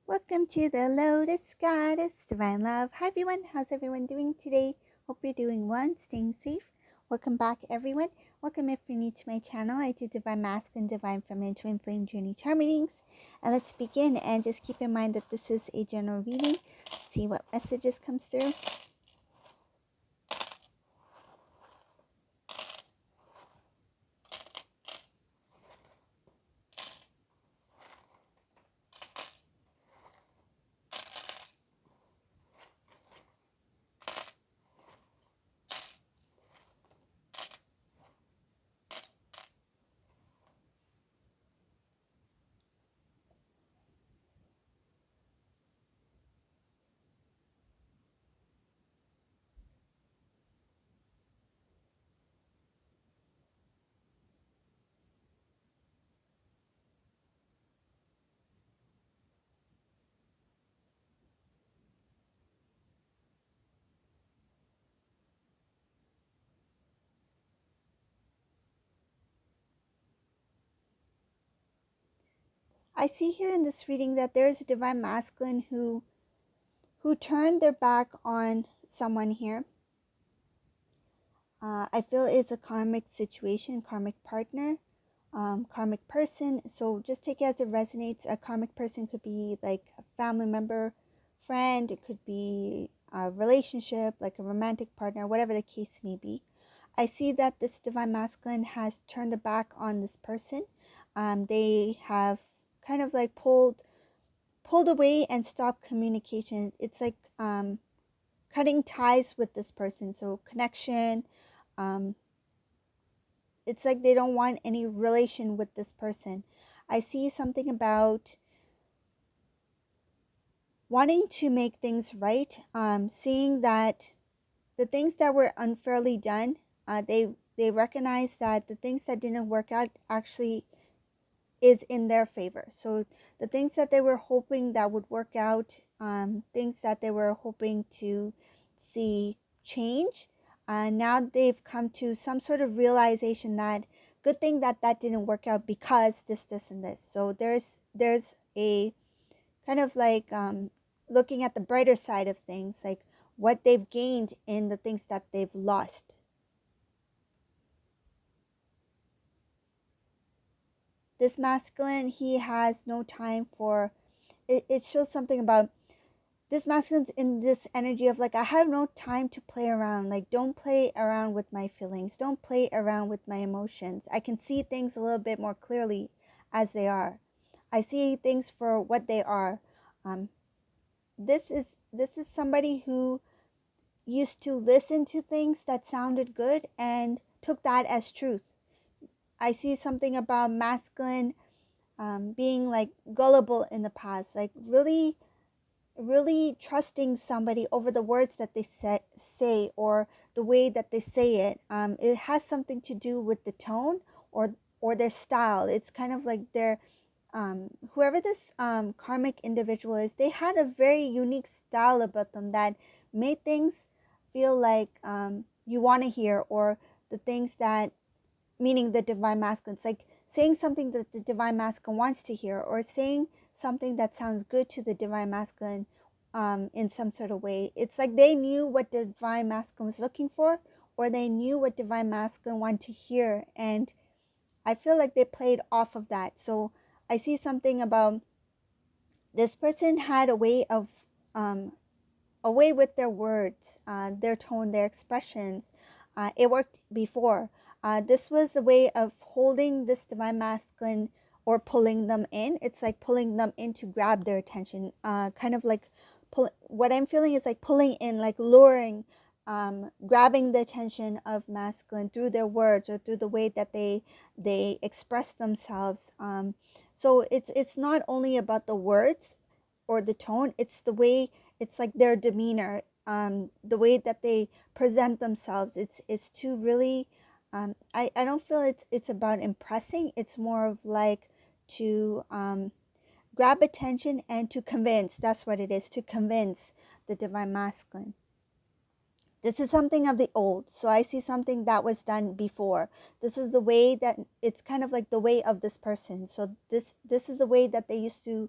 Welcome to the Lotus Goddess, Divine Love. Hi everyone, how's everyone doing today? Hope you're doing well and staying safe. Welcome back everyone. Welcome if you're new to my channel. I do Divine Masculine, Divine Feminine, Twin Flame Journey Chart readings. And let's begin, and just keep in mind that this is a general reading. See what messages comes through. I see here in this reading that there is a Divine Masculine who turned their back on someone here. I feel it's a karmic situation, karmic partner, karmic person. So just take it as it resonates. A karmic person could be like a family member, friend. It could be a relationship, like a romantic partner, whatever the case may be. I see that this Divine Masculine has turned the back on this person. They have kind of like pulled away and stopped communication. It's like cutting ties with this person. So connection. Um, it's like they don't want any relation with this person. I see something about wanting to make things right, seeing that the things that were unfairly done, they recognize that the things that didn't work out actually is in their favor. So the things that they were hoping that would work out, things that they were hoping to see change, now they've come to some sort of realization that good thing that that didn't work out because this, and this. So there's a kind of like looking at the brighter side of things, like what they've gained in the things that they've lost. This masculine, he has no time for it. It shows something about this masculine's in this energy of like, I have no time to play around. Like, don't play around with my feelings. Don't play around with my emotions. I can see things a little bit more clearly as they are. I see things for what they are. This is somebody who used to listen to things that sounded good and took that as truth. I see something about masculine being like gullible in the past, like really trusting somebody over the words that they say or the way that they say it. It has something to do with the tone or their style. It's kind of like their whoever this karmic individual is, they had a very unique style about them that made things feel like you want to hear, or the things that, meaning the Divine Masculine. It's like saying something that the Divine Masculine wants to hear, or saying something that sounds good to the Divine Masculine in some sort of way. It's like they knew what the Divine Masculine was looking for, or they knew what Divine Masculine wanted to hear, and I feel like they played off of that. So I see something about this person had a way of a way with their words, their tone, their expressions. It worked before. This was a way of holding this Divine Masculine or pulling them in. It's like pulling them in to grab their attention. Kind of like what I'm feeling is like pulling in, like luring, grabbing the attention of masculine through their words or through the way that they express themselves. So it's not only about the words or the tone, it's the way, it's like their demeanor, the way that they present themselves. It's to really, I don't feel it's about impressing. It's more of like to grab attention and to convince. That's what it is, to convince the Divine Masculine. This is something of the old. So I see something that was done before. This is the way that, it's kind of like the way of this person. So this is the way that they used to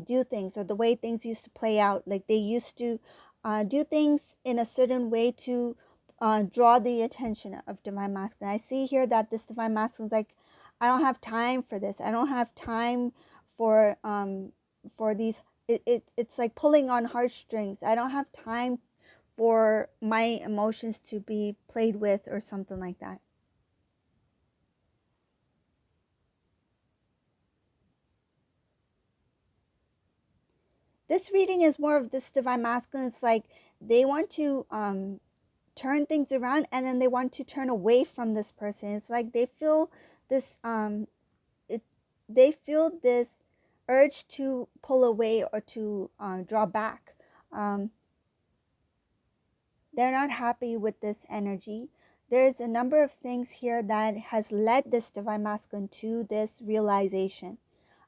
do things, or the way things used to play out. Like they used to do things in a certain way to draw the attention of divine masculine. I see here that this divine masculine is like, I don't have time for this. I don't have time for these. It's like pulling on heartstrings. I don't have time for my emotions to be played with, or something like that. This reading is more of this divine masculine. It's like they want to turn things around, and then they want to turn away from this person. It's like they feel this it they feel this urge to pull away, or to draw back. They're not happy with this energy. There's a number of things here that has led this divine masculine to this realization.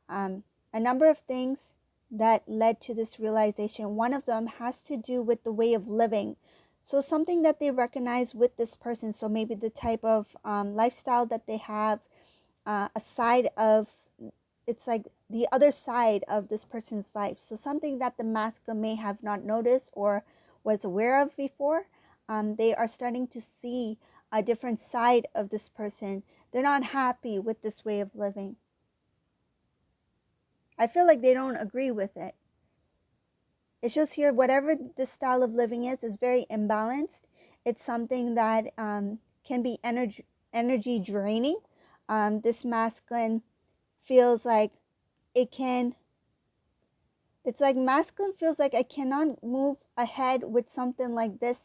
A number of things that led to this realization. One of them has to do with the way of living. So something that they recognize with this person. So maybe the type of lifestyle that they have, a side of, it's like the other side of this person's life. So something that the masculine may have not noticed or was aware of before. They are starting to see a different side of this person. They're not happy with this way of living. I feel like they don't agree with it. It shows here whatever this style of living is very imbalanced. It's something that can be energy draining. This masculine feels like it's like masculine feels like I cannot move ahead with something like this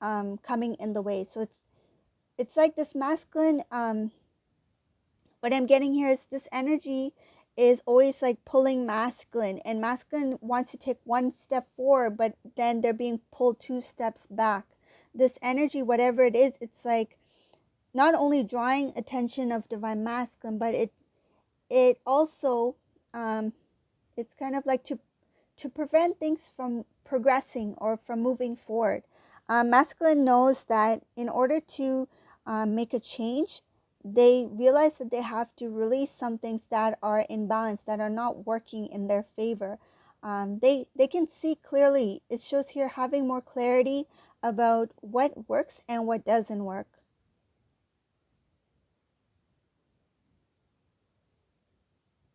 coming in the way. So it's like this masculine, what I'm getting here is this energy is always like pulling masculine, and masculine wants to take one step forward, but then they're being pulled 2 steps back. This energy, whatever it is, it's like not only drawing attention of divine masculine, but it also it's kind of like to prevent things from progressing or from moving forward. Masculine knows that in order to make a change, they realize that they have to release some things that are in balance, that are not working in their favor. They can see clearly. It shows here having more clarity about what works and what doesn't work.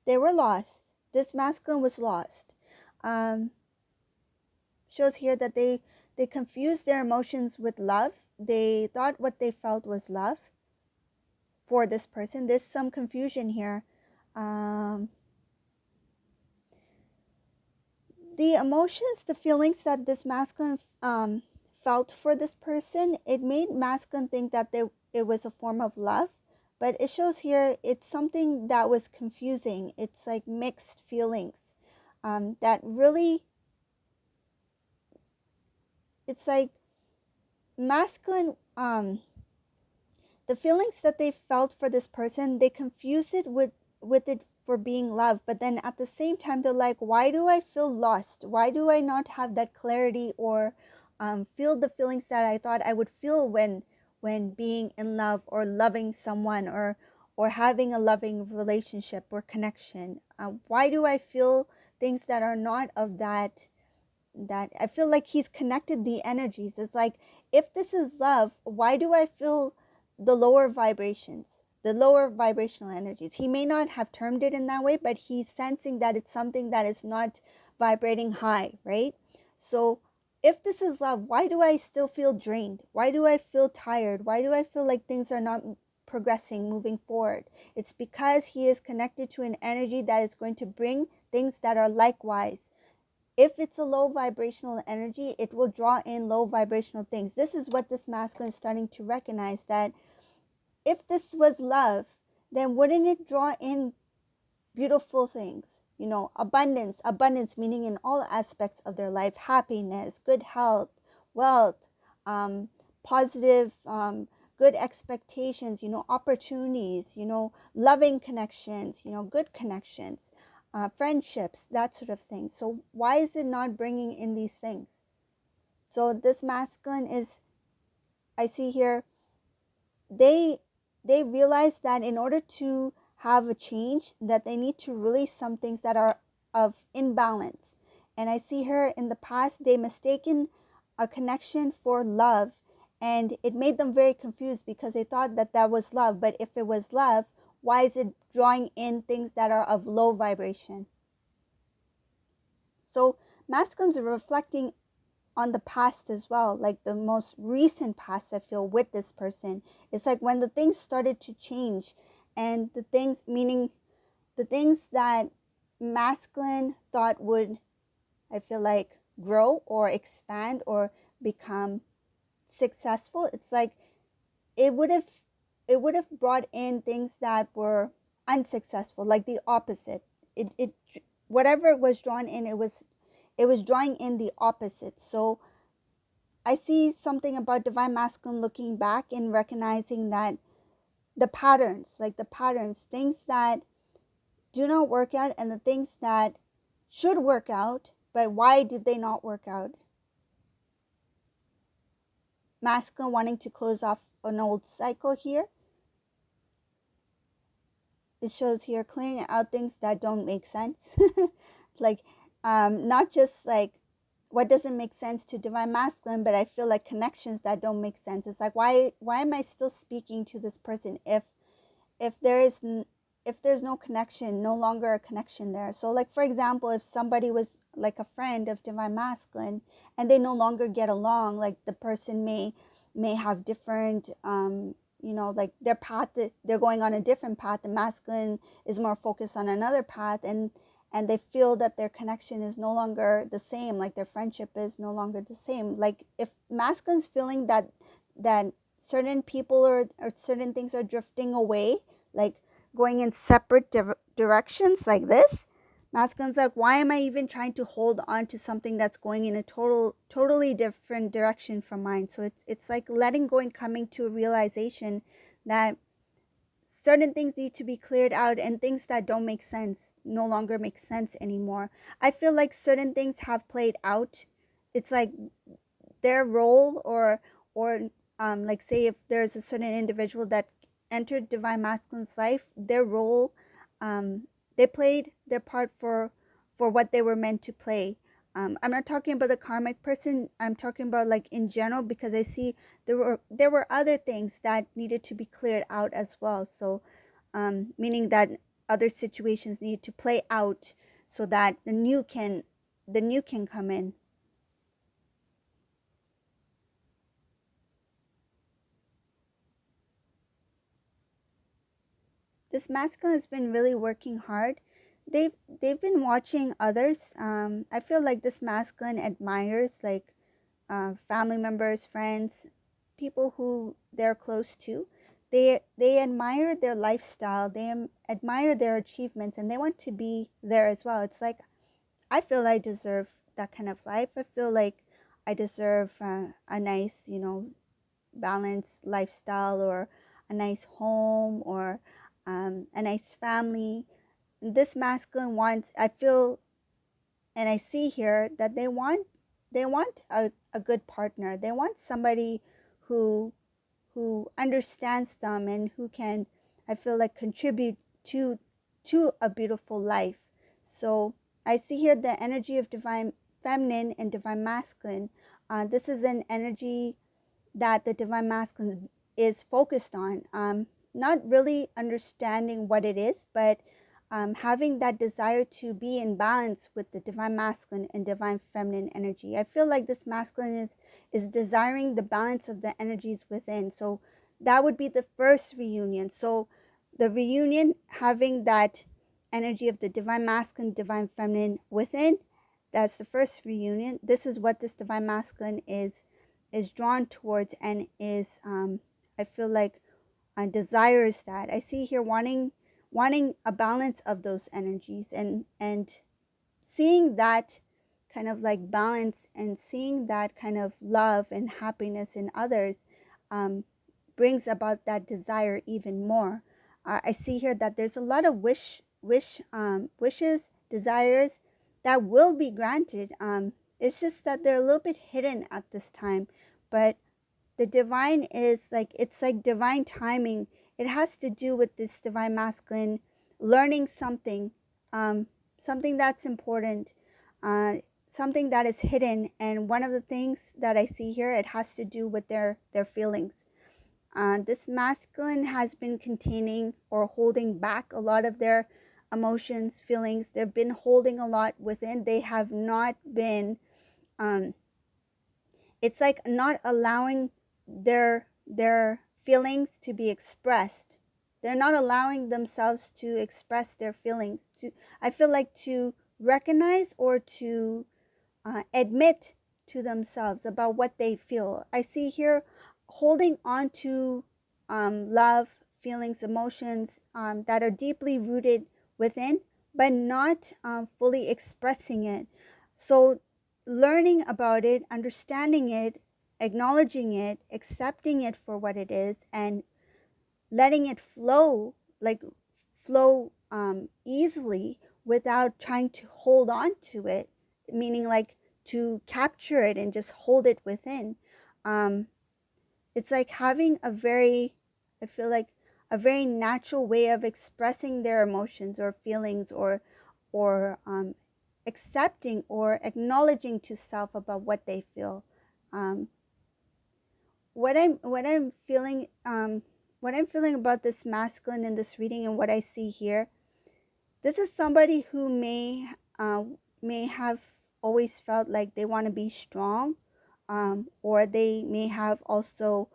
They were lost. This masculine was lost. Shows here that they confused their emotions with love. They thought what they felt was love for this person. There's some confusion here. The emotions, the feelings that this masculine felt for this person, it made masculine think that it was a form of love. But it shows here it's something that was confusing. It's like mixed feelings that really, it's like masculine, the feelings that they felt for this person, they confused it with it for being love. But then at the same time, they're like, why do I feel lost? Why do I not have that clarity, or feel the feelings that I thought I would feel when being in love, or loving someone, or having a loving relationship or connection? Why do I feel things that are not of that I feel like he's connected the energies? It's like, if this is love, why do I feel the lower vibrations, the lower vibrational energies? He may not have termed it in that way, but he's sensing that it's something that is not vibrating high, right? So if this is love, why do I still feel drained? Why do I feel tired? Why do I feel like things are not progressing, moving forward? It's because he is connected to an energy that is going to bring things that are likewise. If it's a low vibrational energy, it will draw in low vibrational things. This is what this masculine is starting to recognize, that if this was love, then wouldn't it draw in beautiful things? You know, abundance meaning in all aspects of their life, happiness, good health, wealth, positive, good expectations, you know, opportunities, you know, loving connections, you know, good connections. Friendships, that sort of thing. So why is it not bringing in these things? So this masculine is, I see here, they realize that in order to have a change, that they need to release some things that are of imbalance. And I see her in the past, they mistaken a connection for love, and it made them very confused because they thought that that was love. But if it was love, why is it drawing in things that are of low vibration? So masculines are reflecting on the past as well, like the most recent past. I feel with this person, it's like when the things started to change, and the things, meaning the things that masculine thought would, I feel like, grow or expand or become successful, it's like it would have brought in things that were unsuccessful, like the opposite. It whatever it was drawn in, it was drawing in the opposite. So I see something about divine masculine looking back and recognizing that the patterns, like the patterns, things that do not work out and the things that should work out, but why did they not work out? Masculine wanting to close off an old cycle here. It shows here clearing out things that don't make sense. Like, not just like what doesn't make sense to divine masculine, but I feel like connections that don't make sense. It's like, why am I still speaking to this person if there is if there's no connection, no longer a connection there? So like, for example, if somebody was like a friend of divine masculine and they no longer get along, like the person may have different like their path, they're going on a different path. The masculine is more focused on another path, and they feel that their connection is no longer the same, like their friendship is no longer the same. Like if masculine's feeling that certain people or certain things are drifting away, like going in separate directions like this, masculine's like, why am I even trying to hold on to something that's going in a totally different direction from mine? So it's like letting go and coming to a realization that certain things need to be cleared out, and things that don't make sense no longer make sense anymore. I feel like certain things have played out. It's like their role, or like, say if there's a certain individual that entered divine masculine's life, their role, they played their part for what they were meant to play. I'm not talking about the karmic person, I'm talking about like in general, because I see there were other things that needed to be cleared out as well. So meaning that other situations need to play out so that the new can come in. This masculine has been really working hard. They've been watching others. I feel like this masculine admires like family members, friends, people who they're close to. They admire their lifestyle. They admire their achievements, and they want to be there as well. It's like, I feel I deserve that kind of life. I feel like I deserve a nice, balanced lifestyle, or a nice home, or a nice family. This masculine wants, I feel, and I see here that they want a good partner. They want somebody who understands them and who can, I feel like, contribute to a beautiful life. So I see here the energy of divine feminine and divine masculine. This is an energy that the divine masculine is focused on. Not really understanding what it is, but having that desire to be in balance with the divine masculine and divine feminine energy. I feel like this masculine is desiring the balance of the energies within. So that would be the first reunion. So the reunion, having that energy of the divine masculine, divine feminine within, that's the first reunion. This is what this divine masculine is drawn towards, and is I feel like desires that. I see here wanting a balance of those energies, and seeing that kind of like balance, and seeing that kind of love and happiness in others brings about that desire even more. I see here that there's a lot of wishes, desires that will be granted. It's just that they're a little bit hidden at this time, but the divine is like, it's like divine timing. It has to do with this divine masculine learning something, something that's important, something that is hidden. And one of the things that I see here, it has to do with their feelings. This masculine has been containing or holding back a lot of their emotions, feelings. They've been holding a lot within. They have not been, it's like not allowing their feelings to be expressed. They're not allowing themselves to express their feelings, to, I feel like, to recognize or to admit to themselves about what they feel. I see here holding on to love, feelings, emotions that are deeply rooted within, but not fully expressing it. So learning about it, understanding it, acknowledging it, accepting it for what it is, and letting it flow, like flow easily without trying to hold on to it, meaning like to capture it and just hold it within. It's like having a very, I feel like, a very natural way of expressing their emotions or feelings, or accepting or acknowledging to self about what they feel. Um, what I'm feeling, what I'm feeling about this masculine in this reading and what I see here, this is somebody who may have always felt like they want to be strong, or they may have also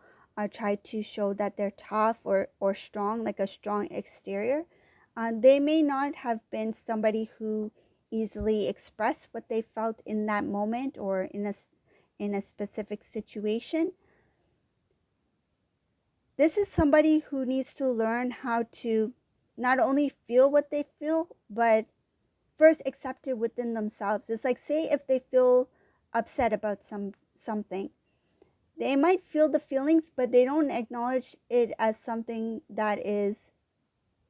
tried to show that they're tough or strong, like a strong exterior. They may not have been somebody who easily expressed what they felt in that moment or in a specific situation. This is somebody who needs to learn how to not only feel what they feel, but first accept it within themselves. It's like, say if they feel upset about something, they might feel the feelings, but they don't acknowledge it as something that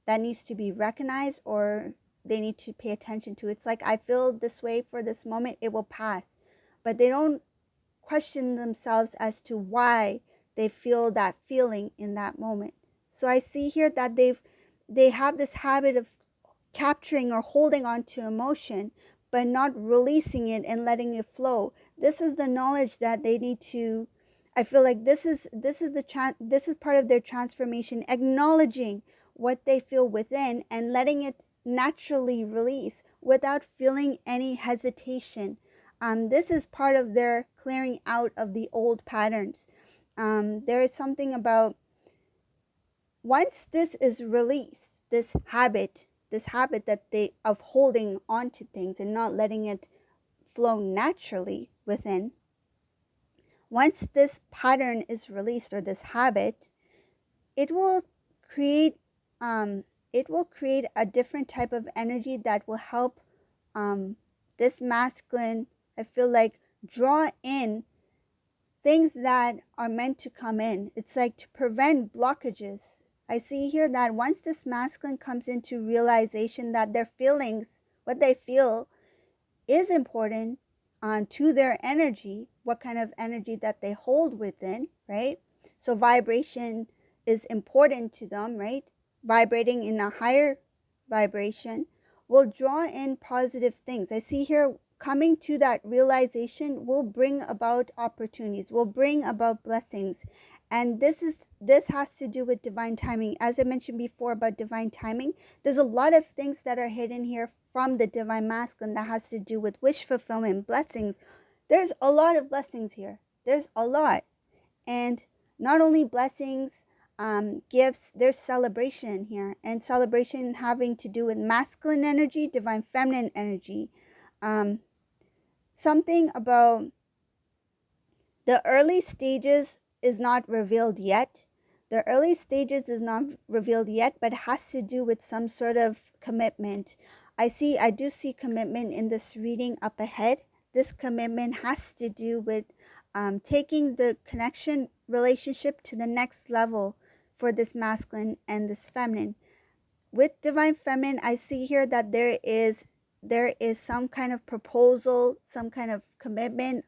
needs to be recognized or they need to pay attention to. It's like, I feel this way for this moment, it will pass. But they don't question themselves as to why they feel that feeling in that moment. So I see here that they have this habit of capturing or holding on to emotion, but not releasing it and letting it flow. This is the knowledge that they need to, I feel like this is part of their transformation, acknowledging what they feel within and letting it naturally release without feeling any hesitation. This is part of their clearing out of the old patterns. There is something about, once this is released, this habit that they of holding on to things and not letting it flow naturally within, once this pattern is released, or this habit, it will create it will create a different type of energy that will help this masculine, I feel like, draw in things that are meant to come in. It's like to prevent blockages. I see here that once this masculine comes into realization that their feelings, what they feel, is important to their energy, what kind of energy that they hold within, right? So vibration is important to them, right? Vibrating in a higher vibration will draw in positive things. I see here, coming to that realization will bring about opportunities, will bring about blessings. And this has to do with divine timing. As I mentioned before about divine timing, there's a lot of things that are hidden here from the divine masculine that has to do with wish fulfillment, blessings. There's a lot of blessings here. There's a lot. And not only blessings, gifts, there's celebration here. And celebration having to do with masculine energy, divine feminine energy. Something about the early stages is not revealed yet. The early stages is not revealed yet, but it has to do with some sort of commitment. I do see commitment in this reading up ahead. This commitment has to do with taking the connection relationship to the next level for this masculine and this feminine. With divine feminine, I see here that there is some kind of proposal, some kind of commitment,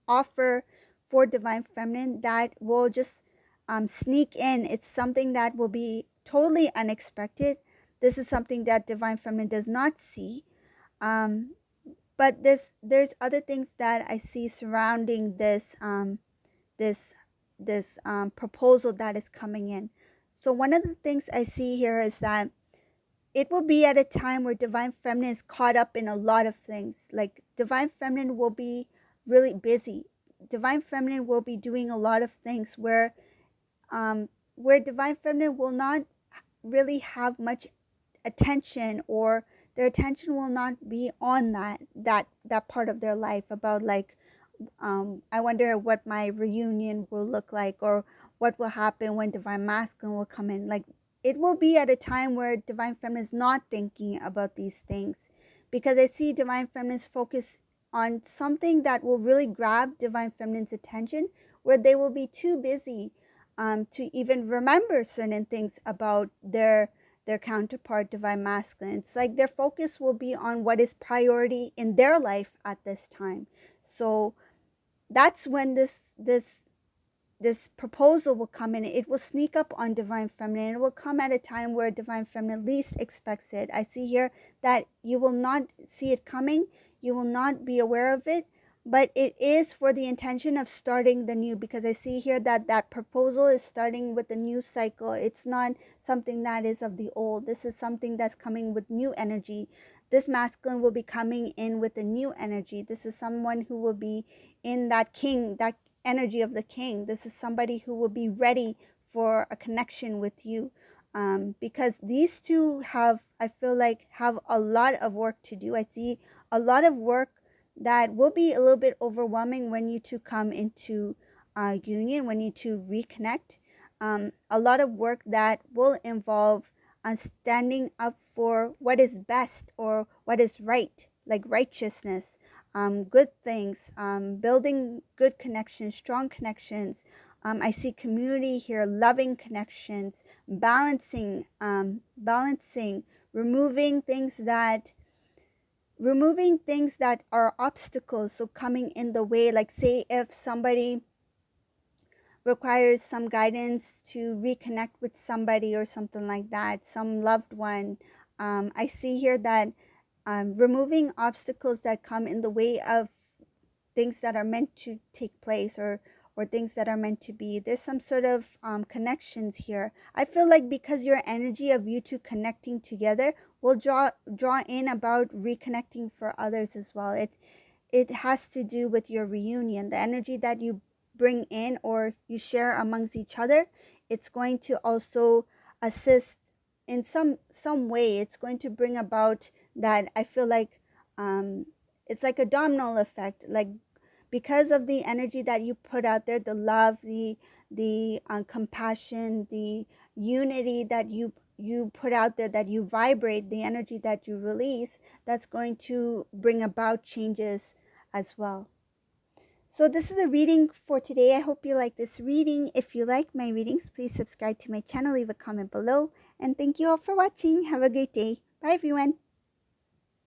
offer for divine feminine that will just sneak in. It's something that will be totally unexpected. This is something that divine feminine does not see. But there's other things that I see surrounding this proposal that is coming in. So one of the things I see here is that it will be at a time where divine feminine is caught up in a lot of things. Like divine feminine will be really busy. Divine feminine will be doing a lot of things where divine feminine will not really have much attention, or their attention will not be on that part of their life about like, I wonder what my reunion will look like, or what will happen when divine masculine will come in. Like, it will be at a time where divine feminine is not thinking about these things, because I see divine feminine's focus on something that will really grab divine feminine's attention, where they will be too busy to even remember certain things about their counterpart divine masculine. It's like their focus will be on what is priority in their life at this time. So that's when this proposal will come in. It will sneak up on divine feminine. It will come at a time where divine feminine least expects it. I see here that you will not see it coming. You will not be aware of it, but it is for the intention of starting the new, because I see here that that proposal is starting with a new cycle. It's not something that is of the old. This is something that's coming with new energy. This masculine will be coming in with a new energy. This is someone who will be in that king, that energy of the king. This is somebody who will be ready for a connection with you, because these two have, I feel like, have a lot of work to do. I see a lot of work that will be a little bit overwhelming when you two come into union, when you two reconnect. A lot of work that will involve standing up for what is best or what is right, like righteousness, good things, building good connections, strong connections. I see community here, loving connections, balancing, removing things that are obstacles, so coming in the way. Like, say if somebody requires some guidance to reconnect with somebody or something like that, some loved one, I see here that removing obstacles that come in the way of things that are meant to take place, or things that are meant to be. There's some sort of connections here. I feel like because your energy of you two connecting together will draw in about reconnecting for others as well. It has to do with your reunion, the energy that you bring in or you share amongst each other. It's going to also assist in some way. It's going to bring about that. I feel like it's like a domino effect, like because of the energy that you put out there, the love, the compassion, the unity that you put out there, that you vibrate, the energy that you release, that's going to bring about changes as well. So this is the reading for today. I hope you like this reading. If you like my readings, please subscribe to my channel, leave a comment below, and thank you all for watching. Have a great day. Bye everyone.